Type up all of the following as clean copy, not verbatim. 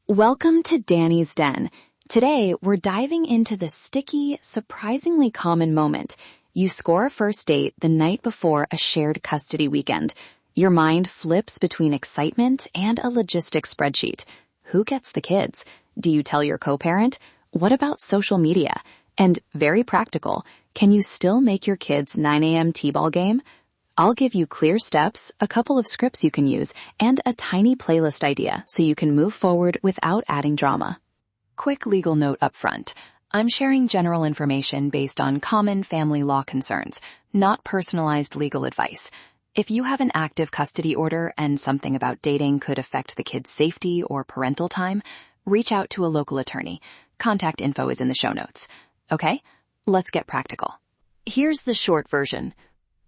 Welcome to Danny's Den. Today, we're diving into the sticky, surprisingly common moment. You score a first date the night before a shared custody weekend. Your mind flips between excitement and a logistics spreadsheet. Who gets the kids? Do you tell your co-parent? What about social media? And very practical, can you still make your kids' 9 a.m. t-ball game? I'll give you clear steps, a couple of scripts you can use, and a tiny playlist idea so you can move forward without adding drama. Quick legal note up front. I'm sharing general information based on common family law concerns, not personalized legal advice. If you have an active custody order and something about dating could affect the kid's safety or parental time, reach out to a local attorney. Contact info is in the show notes. Okay? Let's get practical. Here's the short version.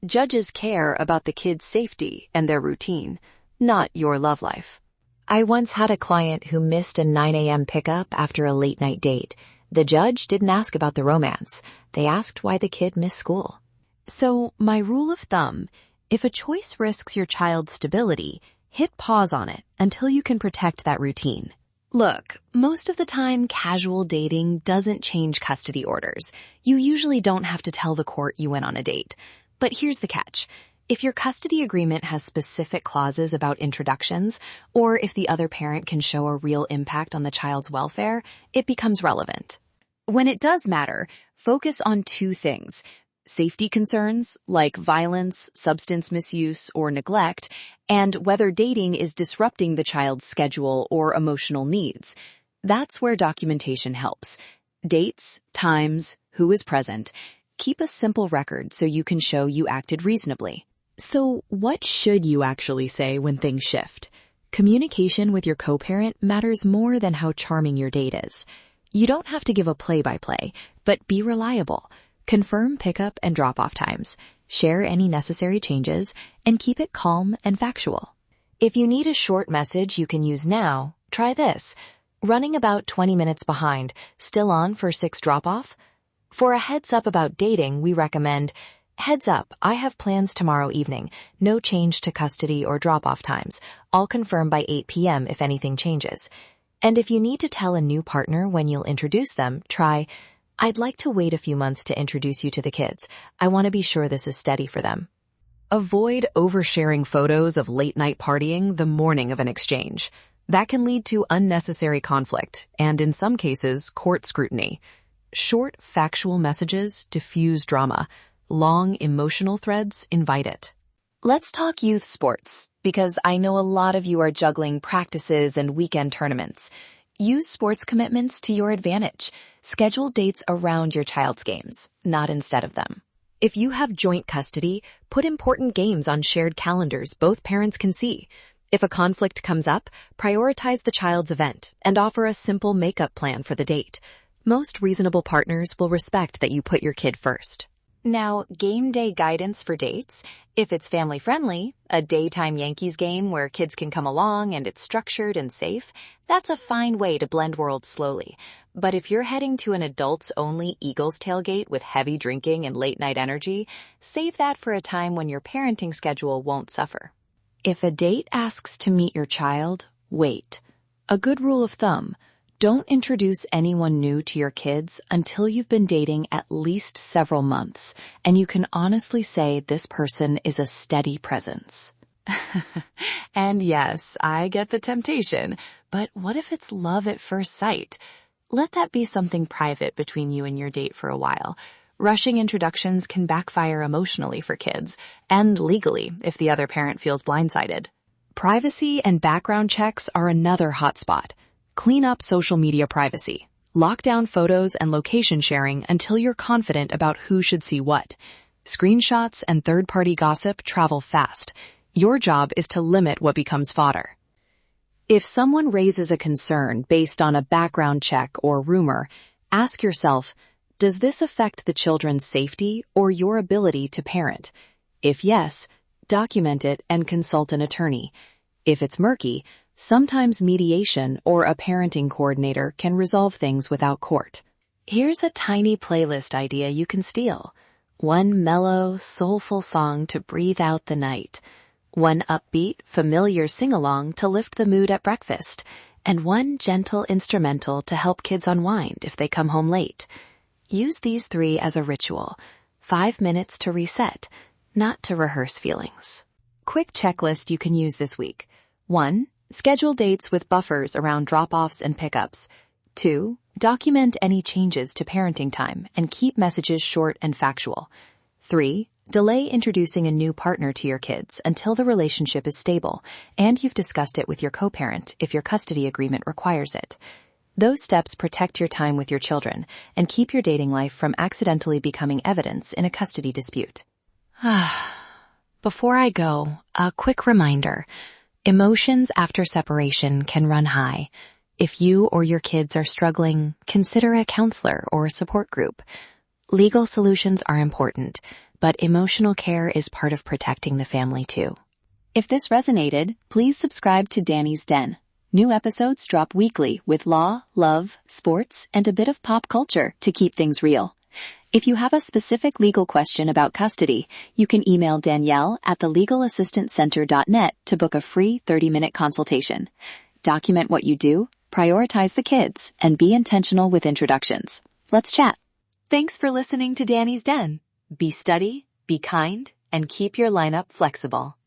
Judges care about the kid's safety and their routine, not your love life. I once had a client who missed a 9 a.m. pickup after a late night date. The judge didn't ask about the romance. They asked why the kid missed school. So, my rule of thumb, if a choice risks your child's stability, hit pause on it until you can protect that routine. Look, most of the time, casual dating doesn't change custody orders. You usually don't have to tell the court you went on a date. But here's the catch. If your custody agreement has specific clauses about introductions, or if the other parent can show a real impact on the child's welfare, it becomes relevant. When it does matter, focus on two things. Safety concerns, like violence, substance misuse, or neglect, and whether dating is disrupting the child's schedule or emotional needs. That's where documentation helps. Dates, times, who is present. Keep a simple record so you can show you acted reasonably. So, what should you actually say when things shift? Communication with your co-parent matters more than how charming your date is. You don't have to give a play-by-play, but be reliable. Confirm pickup and drop-off times. Share any necessary changes, and keep it calm and factual. If you need a short message you can use now, try this. Running about 20 minutes behind, still on for 6 drop-off? For a heads up about dating, we recommend, heads up, I have plans tomorrow evening. No change to custody or drop-off times. I'll confirm by 8 p.m. if anything changes. And if you need to tell a new partner when you'll introduce them, try, I'd like to wait a few months to introduce you to the kids. I want to be sure this is steady for them. Avoid oversharing photos of late-night partying the morning of an exchange. That can lead to unnecessary conflict and, in some cases, court scrutiny. Short, factual messages diffuse drama. Long, emotional threads invite it. Let's talk youth sports, because I know a lot of you are juggling practices and weekend tournaments. Use sports commitments to your advantage. Schedule dates around your child's games, not instead of them. If you have joint custody, put important games on shared calendars both parents can see. If a conflict comes up, prioritize the child's event and offer a simple makeup plan for the date. Most reasonable partners will respect that you put your kid first. Now, game day guidance for dates. If it's family-friendly, a daytime Yankees game where kids can come along and it's structured and safe, that's a fine way to blend worlds slowly. But if you're heading to an adults-only Eagles tailgate with heavy drinking and late-night energy, save that for a time when your parenting schedule won't suffer. If a date asks to meet your child, wait. A good rule of thumb, don't introduce anyone new to your kids until you've been dating at least several months, and you can honestly say this person is a steady presence. And yes, I get the temptation, but what if it's love at first sight? Let that be something private between you and your date for a while. Rushing introductions can backfire emotionally for kids, and legally if the other parent feels blindsided. Privacy and background checks are another hotspot. Clean up social media privacy. Lock down photos and location sharing until you're confident about who should see what. Screenshots and third-party gossip travel fast. Your job is to limit what becomes fodder. If someone raises a concern based on a background check or rumor, ask yourself, does this affect the children's safety or your ability to parent? If yes, document it and consult an attorney. If it's murky, sometimes mediation or a parenting coordinator can resolve things without court. Here's a tiny playlist idea you can steal. One mellow, soulful song to breathe out the night. One upbeat, familiar sing-along to lift the mood at breakfast. and one gentle instrumental to help kids unwind if they come home late. Use these 3 as a ritual. 5 minutes to reset, not to rehearse feelings. Quick checklist you can use this week. 1. Schedule dates with buffers around drop-offs and pickups. 2. Document any changes to parenting time and keep messages short and factual. 3. Delay introducing a new partner to your kids until the relationship is stable and you've discussed it with your co-parent if your custody agreement requires it. Those steps protect your time with your children and keep your dating life from accidentally becoming evidence in a custody dispute. Before I go, a quick reminder. Emotions after separation can run high. If you or your kids are struggling, consider a counselor or a support group. Legal solutions are important, but emotional care is part of protecting the family too. If this resonated, please subscribe to Danny's Den. New episodes drop weekly with law, love, sports, and a bit of pop culture to keep things real. If you have a specific legal question about custody, you can email Danielle at thelegalassistantcenter.net to book a free 30-minute consultation. Document what you do, prioritize the kids, and be intentional with introductions. Let's chat. Thanks for listening to Danny's Den. Be steady, be kind, and keep your lineup flexible.